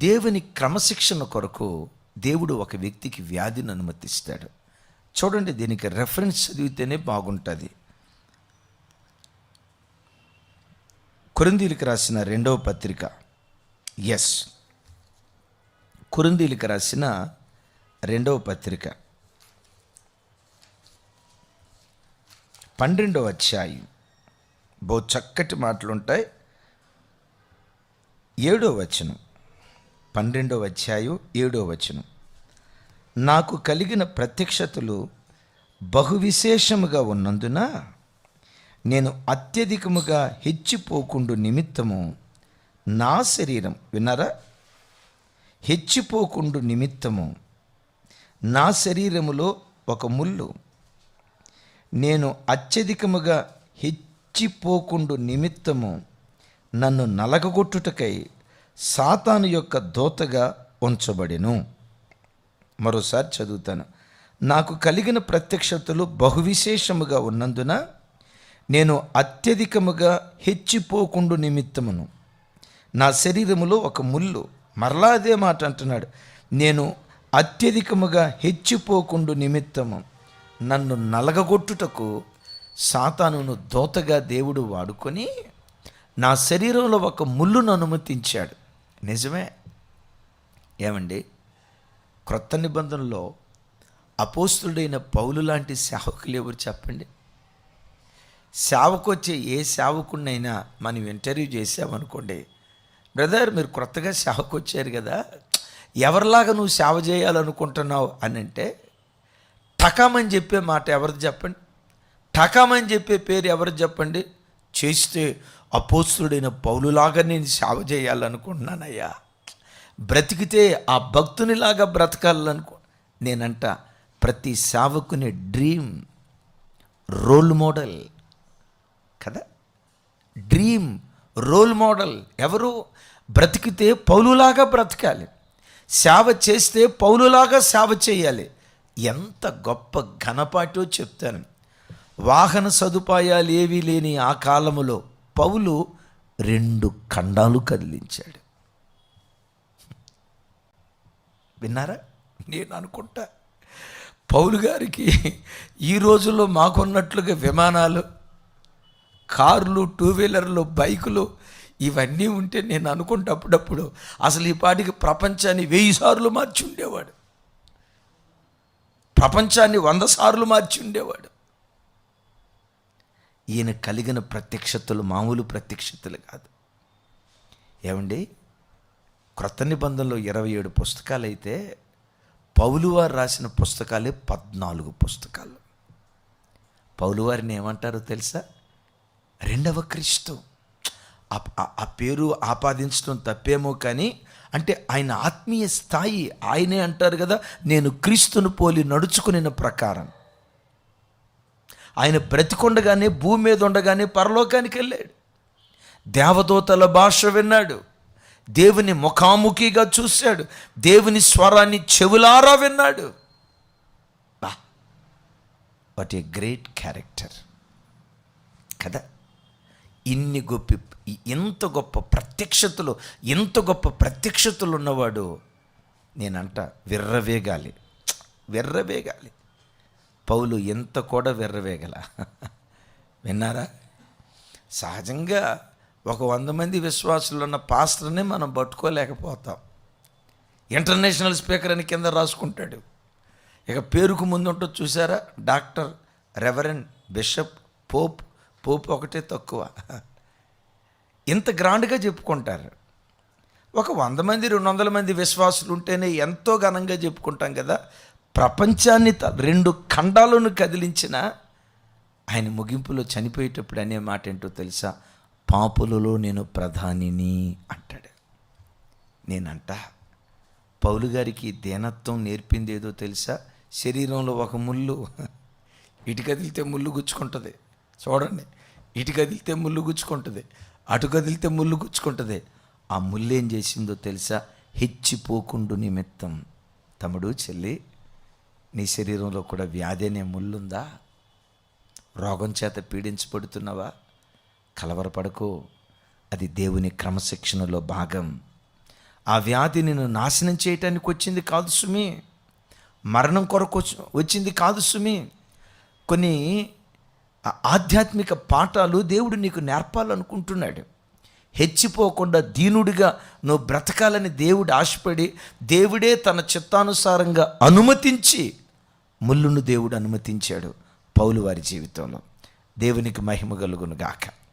దేవుని క్రమశిక్షణ కొరకు దేవుడు ఒక వ్యక్తికి వ్యాధిని అనుమతిస్తాడు. చూడండి, దీనికి రెఫరెన్స్ చదివితేనే బాగుంటుంది. కొరింథీయులకు రాసిన 2వ పత్రిక, కొరింథీయులకు రాసిన 2వ పత్రిక 12వ అధ్యాయం, బహు చక్కటి మాటలుంటాయి. 7వ వచనం, 12వ అధ్యాయం 7వ వచనం. నాకు కలిగిన ప్రత్యక్షతలు బహు విశేషముగా ఉన్నందున నేను అత్యధికముగా హెచ్చిపోకుండు నిమిత్తము నా శరీరం, విన్నారా, హెచ్చిపోకుండు నిమిత్తము నా శరీరములో ఒక ముళ్ళు, నేను అత్యధికముగా హెచ్చిపోకుండు నిమిత్తము నన్ను నలగగొట్టుటకై సాతాను యొక్క దూతగా ఉంచబడెను. మరోసారి చదువుతాను. నాకు కలిగిన ప్రత్యక్షతలు బహువిశేషముగా ఉన్నందున నేను అత్యధికముగా హెచ్చిపోకుండు నిమిత్తమును నా శరీరములో ఒక ముళ్ళు, మరలా అదే మాట అంటున్నాడు, నేను అత్యధికముగా హెచ్చిపోకుండు నిమిత్తము నన్ను నలగగొట్టుటకు సాతానును దూతగా దేవుడు వాడుకొని నా శరీరంలో ఒక ముళ్ళును అనుమతించాడు. నిజమే. ఏమండి, క్రొత్త నిబంధనలో అపోస్తులుడైన పౌలు లాంటి సేవకులు ఎవరు చెప్పండి? సేవకొచ్చే ఏ సేవకుడినైనా మనం ఇంటర్వ్యూ చేసామనుకోండి, బ్రదర్ మీరు క్రొత్తగా సేవకొచ్చారు కదా, ఎవరిలాగా నువ్వు సేవ చేయాలనుకుంటున్నావు అని అంటే టకామని చెప్పే మాట ఎవరిది చెప్పండి? టకామని చెప్పే పేరు ఎవరిది చెప్పండి? చేస్తే అపోస్తులుడైన పౌలులాగా నేను సేవ చేయాలనుకుంటున్నానయ్యా, బ్రతికితే ఆ భక్తునిలాగా బ్రతకాలనుకో. నేనంట ప్రతి సేవకుని డ్రీమ్, రోల్ మోడల్ కదా, డ్రీమ్ రోల్ మోడల్ ఎవరు? బ్రతికితే పౌలులాగా బ్రతకాలి, సేవ చేస్తే పౌలులాగా సేవ చేయాలి. ఎంత గొప్ప ఘనపాటో చెప్తాను. వాహన సదుపాయాలు ఏవీ లేని ఆ కాలములో పౌలు 2 ఖండాలు కదిలించాడు. విన్నారా? నేను అనుకుంటా పౌలు గారికి ఈ రోజుల్లో మాకున్నట్లుగా విమానాలు, కార్లు, 2 వీలర్లు, బైకులు ఇవన్నీ ఉంటే నేను అనుకుంటే అప్పుడప్పుడు అసలు ఈ పాటికి ప్రపంచాన్ని 1000 సార్లు మార్చి ఉండేవాడు, ప్రపంచాన్ని 100 సార్లు మార్చి ఉండేవాడు. ఈయన కలిగిన ప్రత్యక్షతలు మామూలు ప్రత్యక్షతలు కాదు. ఏమండి, క్రొత్త నిబంధనలో 27 పుస్తకాలు అయితే పౌలు వారు రాసిన పుస్తకాలే 14 పుస్తకాలు. పౌలు వారిని ఏమంటారో తెలుసా? 2వ క్రీస్తు. ఆ పేరు ఆపాదించడం తప్పేమో కానీ, అంటే ఆయన ఆత్మీయ స్థాయి ఆయనే అంటారు కదా, నేను క్రీస్తును పోలి నడుచుకునే ప్రకారం. ఆయన బ్రతికొండగానే, భూమి మీద ఉండగానే పరలోకానికి వెళ్ళాడు, దేవదూతల భాష విన్నాడు, దేవుని ముఖాముఖిగా చూశాడు, దేవుని స్వరాన్ని చెవులారా విన్నాడు. వాట్ ఏ గ్రేట్ క్యారెక్టర్ కదా. ఎంత గొప్ప ప్రత్యక్షతలు ఉన్నవాడు నేనంట విర్రవేగాలి. పౌలు ఎంత కూడా విర్రవేగల. విన్నారా? సహజంగా ఒక 100 మంది విశ్వాసులు ఉన్న పాస్టర్ని మనం పట్టుకోలేకపోతాం. ఇంటర్నేషనల్ స్పీకర్ అని కింద రాసుకుంటాడు. ఇక పేరుకు ముందు ఉంటుంది చూసారా, డాక్టర్, రెవరెండ్, బిషప్, పోప్ ఒకటే తక్కువ. ఇంత గ్రాండ్గా చెప్పుకుంటారు. ఒక 100 మంది 200 మంది విశ్వాసులు ఉంటేనే ఎంతో ఘనంగా చెప్పుకుంటాం కదా. ప్రపంచాన్ని 2 ఖండాలను కదిలించిన ఆయన ముగింపులో చనిపోయేటప్పుడు అనే మాట ఏంటో తెలుసా? పాపులలో నేను ప్రధానిని అంటాడు. నేనంట పౌలు గారికి దీనత్వం నేర్పింది ఏదో తెలుసా? శరీరంలో ఒక ముళ్ళు, ఇటు కదిలితే ముళ్ళు గుచ్చుకుంటుంది. చూడండి, ఇటు కదిలితే ముళ్ళు గుచ్చుకుంటుంది, అటు కదిలితే ముళ్ళు గుచ్చుకుంటుంది. ఆ ముళ్ళు ఏం చేసిందో తెలుసా? హెచ్చిపోకుండు నిమిత్తం. తమ్ముడు, చెల్లి, నీ శరీరంలో కూడా వ్యాధి అనే ముళ్ళుందా? రోగం చేత పీడించబడుతున్నావా? కలవరపడకు, అది దేవుని క్రమశిక్షణలో భాగం. ఆ వ్యాధి నిన్ను నాశనం చేయటానికి వచ్చింది కాదు సుమి, మరణం కొరకు వచ్చింది కాదు సుమి. కొన్ని ఆధ్యాత్మిక పాఠాలు దేవుడు నీకు నేర్పాలనుకుంటున్నాడు. హెచ్చిపోకుండా దీనుడిగా నువ్వు బ్రతకాలని దేవుడు ఆశపడి, దేవుడే తన చిత్తానుసారంగా అనుమతించి ముళ్ళును దేవుడు అనుమతించాడు పౌలు వారి జీవితంలో. దేవునికి మహిమ కలుగును గాక.